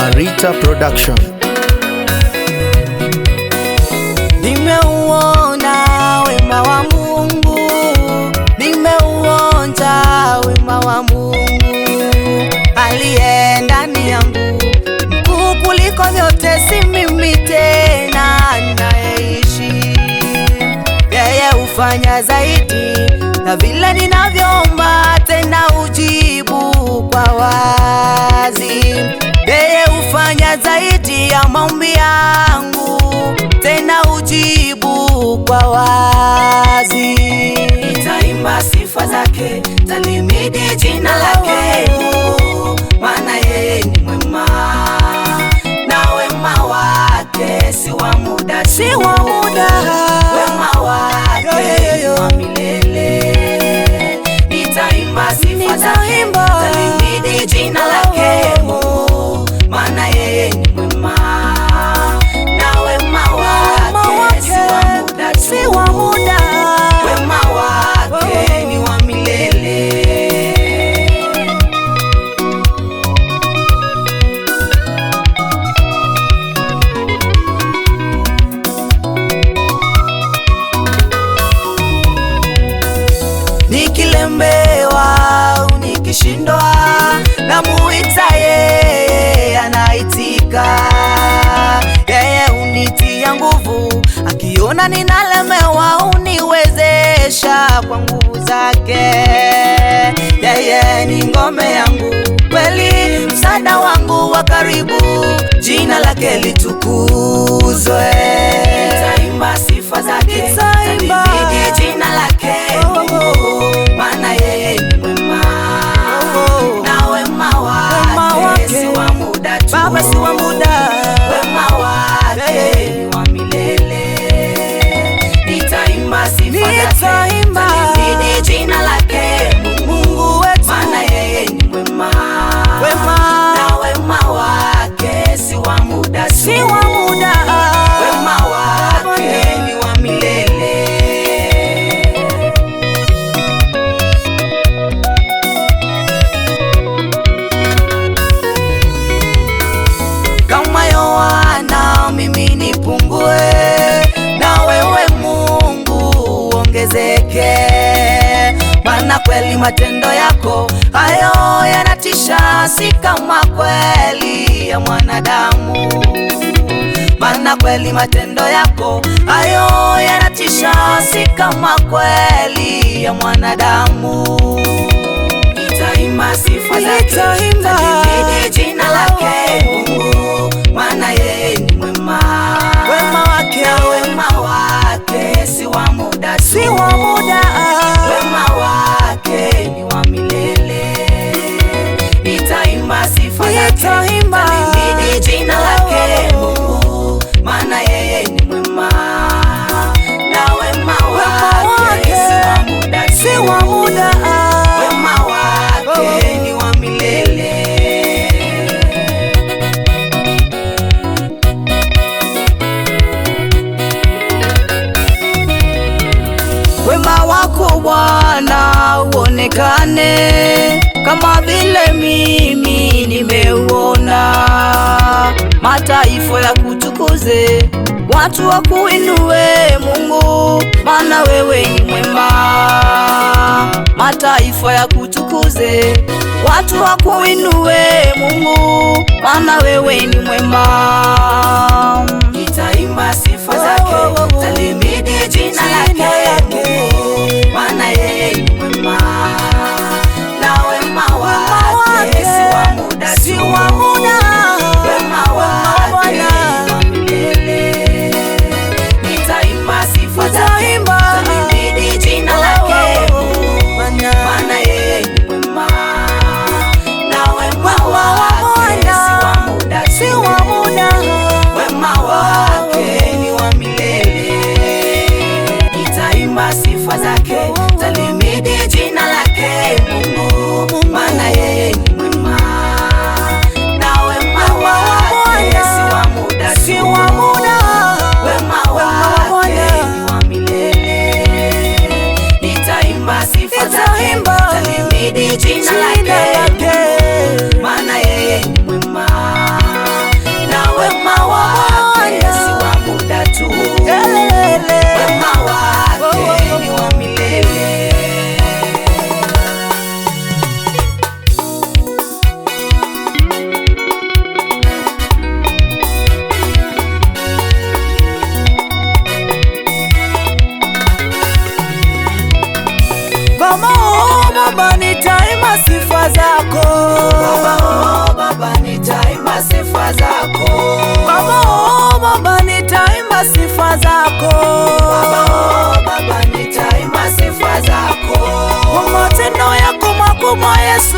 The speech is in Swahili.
Marita Production. Nimeuona wema wa Mungu, nimeuonja wema wa Mungu aliye ndani yangu, mkuu kuliko vyote. Si mimi tena ninayeishi, yeye hufanya zaidi na vile ninavyoomba, tena ujibu kwa wazi. Yeye hufanya zaidi ya maombi yangu, tena ujibu kwa wazi. Nitaimba sifa zake, talimidi jina lake, maana yeye ni mwema, na wema wake si wa muda, si wa muda. Wema wake wa milele. Nitaimba sifa zake, talimidi jina lake, maana yeye ni mwema, na wema wake si wa muda, si wa muda. Wema wake ni wa milele. Nikilembewa au nikishindwa, namuita yeye, anaitika. Yeye unitia nguvu, akiona ninalemewa uniwezesha kwa nguvu zake. Yeye ni ngome yangu, kweli msaada wangu wa karibu, jina lake litukuzwe. Nitaimba sifa zake, talimidi jina lake, maana yeye ni mwema, na wema wake si wa muda tu, Baba, si wa muda. Wema wake ni wa milele. Nitaimba sifa zake, talimidi jina lake, Mungu wetu, maana yeye ni mwema, na wema wake si wa muda tu, si wa muda. wema wake ni wa milele. Kama Yohana mimi nipungue, na wewe Mungu uongezeke, maana kweli matendo yako hayo yanatisha, si kama kweli ya mwanadamu. Maana kweli matendo yako hayo yanatisha, si kama kweli ya mwanadamu. Nitaimba sifa zake, talimidi jina lake, Mungu, maana yeye ni mwema, Wema wake, na wema wake si wa muda tu, si wa muda. wema wake ni wa milele. Nitaimba sifa zake, talimidi jina lake, Mungu, maana yeye ni mwema, na wema wake si wa muda tu, si wa muda. wema wake ni wa milele. Wema wako Bwana uonekane, kama vile mimi nimeuona. Mataifa ya kutukuze, watu wa kuinue Mungu, maana wewe ni mwema. Mataifa ya kutukuze, watu wa kuinue Mungu, maana wewe ni mwema. Nitaimba sifa zake, talimidi jina lake, Mungu, maana yeye ni mwema, na wema wake si wa muda tu, si wa muda. wema wake ni wa milele. Nitaimba sifa zake, talimidi jina lake, Mungu, maana yeye ni mwema, na wema wake si wa muda tu, si wa muda. wema wake ni wa milele. Nitaimba sifa zake, Baba, oh Baba, nitaimba sifa zako. Baba, oh Baba, nitaimba sifa zako. Baba, oh Baba, nitaimba sifa zako. Baba, oh Baba, nitaimba sifa zako. Kwa matendo yako makubwa Yesu,